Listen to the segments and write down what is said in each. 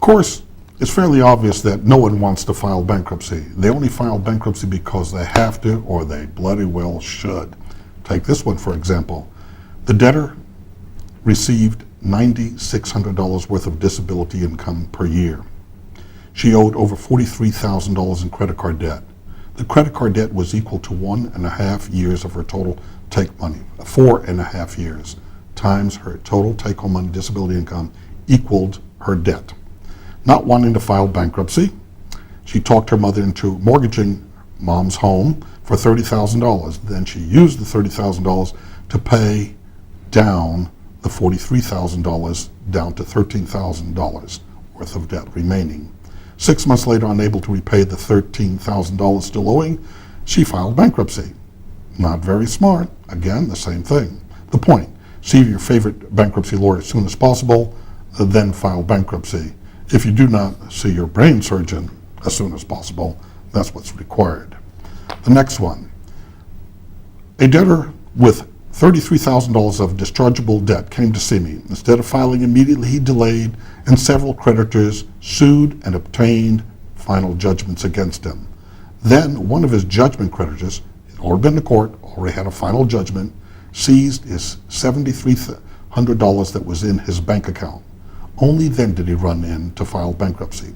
course, it's fairly obvious that no one wants to file bankruptcy. They only file bankruptcy because they have to or they bloody well should. Take this one, for example. The debtor received $9,600 worth of disability income per year. She owed over $43,000 in credit card debt. The credit card debt was equal to 1.5 years of her total take money. 4.5 years times her total take-home money disability income equaled her debt. Not wanting to file bankruptcy, she talked her mother into mortgaging mom's home for $30,000. Then she used the $30,000 to pay down the $43,000 down to $13,000 worth of debt remaining. 6 months later, unable to repay the $13,000 still owing, she filed bankruptcy. Not very smart. Again, the same thing. The point, see your favorite bankruptcy lawyer as soon as possible, then file bankruptcy. If you do not, see your brain surgeon as soon as possible. That's what's required. The next one, a debtor with $33,000 of dischargeable debt came to see me. Instead of filing immediately, he delayed, and several creditors sued and obtained final judgments against him. Then one of his judgment creditors, had already been to court, already had a final judgment, seized his $7,300 that was in his bank account. Only then did he run in to file bankruptcy.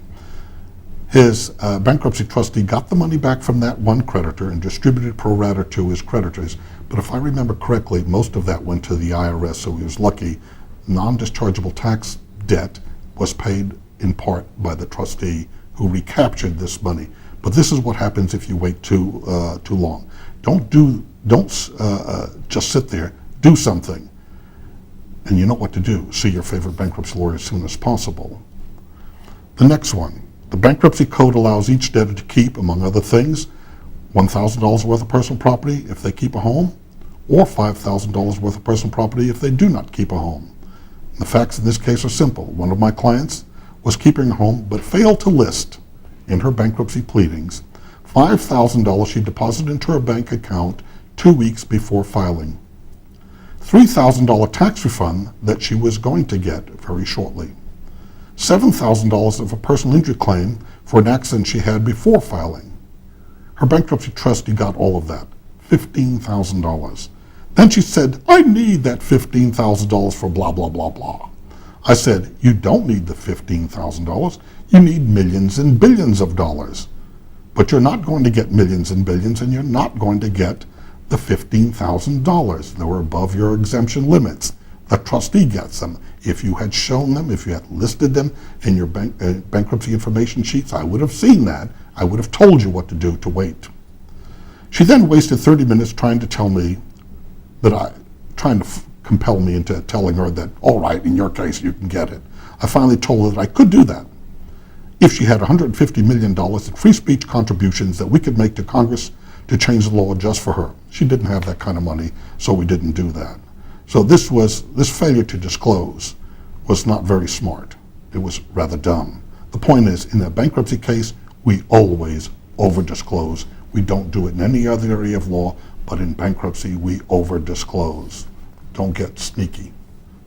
His bankruptcy trustee got the money back from that one creditor and distributed pro rata to his creditors. But if I remember correctly, most of that went to the IRS, so he was lucky. Non-dischargeable tax debt was paid in part by the trustee who recaptured this money. But this is what happens if you wait too long. Don't just sit there. Do something. And you know what to do. See your favorite bankruptcy lawyer as soon as possible. The next one. The bankruptcy code allows each debtor to keep, among other things, $1,000 worth of personal property if they keep a home, or $5,000 worth of personal property if they do not keep a home. The facts in this case are simple. One of my clients was keeping a home but failed to list in her bankruptcy pleadings $5,000 she deposited into her bank account 2 weeks before filing. $3,000 tax refund that she was going to get very shortly. $7,000 of a personal injury claim for an accident she had before filing. Her bankruptcy trustee got all of that, $15,000. Then she said, I need that $15,000 for blah, blah, blah, blah. I said, you don't need the $15,000. You need millions and billions of dollars. But you're not going to get millions and billions, and you're not going to get the $15,000. They were above your exemption limits. The trustee gets them. If you had shown them, if you had listed them in your bankruptcy information sheets, I would have seen that. I would have told you what to do to wait. She then wasted 30 minutes trying to tell me trying to compel me into telling her that, all right, in your case, you can get it. I finally told her that I could do that if she had $150 million in free speech contributions that we could make to Congress to change the law just for her. She didn't have that kind of money, so we didn't do that. So this failure to disclose was not very smart. It was rather dumb. The point is, in a bankruptcy case, we always over-disclose. We don't do it in any other area of law, but in bankruptcy, we over-disclose. Don't get sneaky.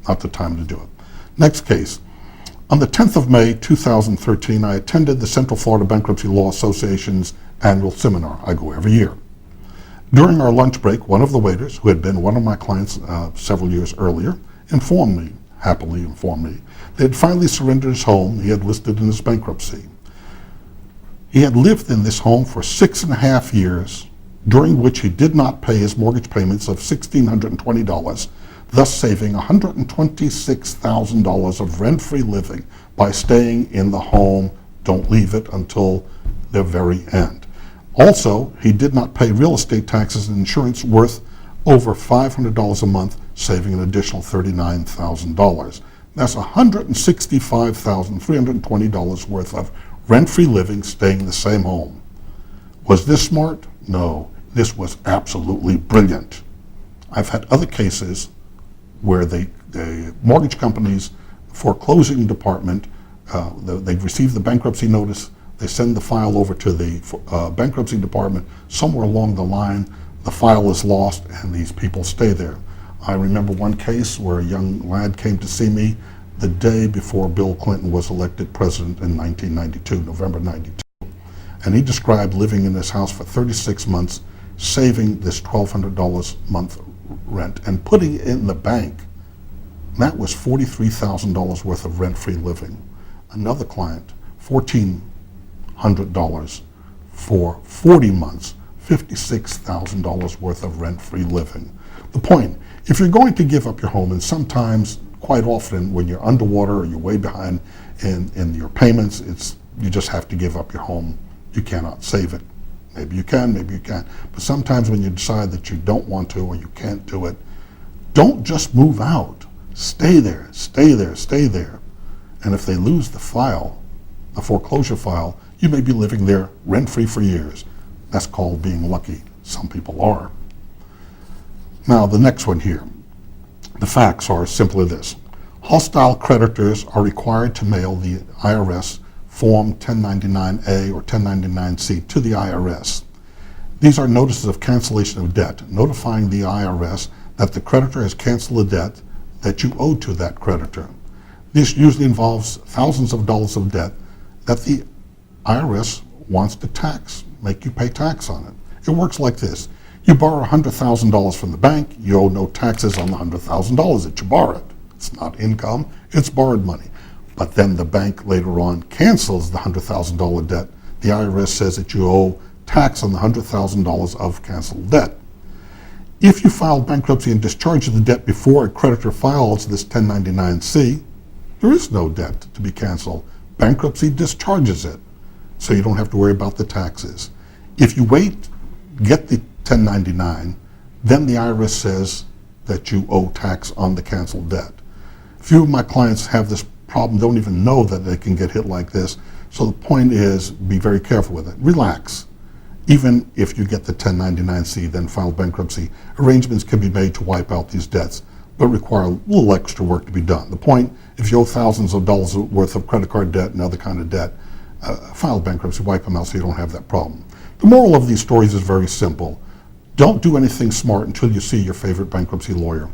Not the time to do it. Next case. On the 10th of May, 2013, I attended the Central Florida Bankruptcy Law Association's annual seminar. I go every year. During our lunch break, one of the waiters, who had been one of my clients several years earlier, happily informed me, they had finally surrendered his home he had listed in his bankruptcy. He had lived in this home for 6.5 years, during which he did not pay his mortgage payments of $1,620, thus saving $126,000 of rent-free living by staying in the home. Don't leave it until the very end. Also, he did not pay real estate taxes and insurance worth over $500 a month, saving an additional $39,000. That's $165,320 worth of rent-free living staying in the same home. Was this smart? No. This was absolutely brilliant. I've had other cases where the mortgage company's foreclosing department, they've received the bankruptcy notice, they send the file over to the bankruptcy department. Somewhere along the line, the file is lost and these people stay there. I remember one case where a young lad came to see me. the day before Bill Clinton was elected president in 1992, November 92. And he described living in this house for 36 months, saving this $1,200 a month rent and putting it in the bank. That was $43,000 worth of rent-free living. Another client, $1,400 for 40 months, $56,000 worth of rent-free living. The point, if you're going to give up your home, and sometimes, quite often, when you're underwater or you're way behind in your payments, you just have to give up your home. You cannot save it. Maybe you can, maybe you can't. But sometimes when you decide that you don't want to or you can't do it, don't just move out. Stay there, stay there, stay there. And if they lose the file, the foreclosure file, you may be living there rent-free for years. That's called being lucky. Some people are. Now, the next one here. The facts are simply this. Hostile creditors are required to mail the IRS Form 1099-A or 1099-C to the IRS. These are notices of cancellation of debt, notifying the IRS that the creditor has canceled the debt that you owe to that creditor. This usually involves thousands of dollars of debt that the IRS wants to tax, make you pay tax on it. It works like this. You borrow $100,000 from the bank, you owe no taxes on the $100,000 that you borrowed. It's not income, it's borrowed money. But then the bank later on cancels the $100,000 debt. The IRS says that you owe tax on the $100,000 of canceled debt. If you file bankruptcy and discharge the debt before a creditor files this 1099-C, there is no debt to be canceled. Bankruptcy discharges it, so you don't have to worry about the taxes. If you wait, get the 1099, then the IRS says that you owe tax on the canceled debt. Few of my clients have this problem, don't even know that they can get hit like this. So the point is, be very careful with it. Relax. Even if you get the 1099-C, then file bankruptcy, arrangements can be made to wipe out these debts, but require a little extra work to be done. The point, if you owe thousands of dollars worth of credit card debt and other kind of debt, file bankruptcy, wipe them out so you don't have that problem. The moral of these stories is very simple. Don't do anything smart until you see your favorite bankruptcy lawyer.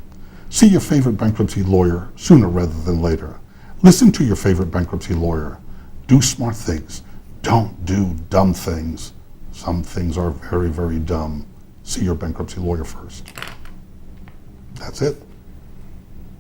See your favorite bankruptcy lawyer sooner rather than later. Listen to your favorite bankruptcy lawyer. Do smart things. Don't do dumb things. Some things are very, very dumb. See your bankruptcy lawyer first. That's it.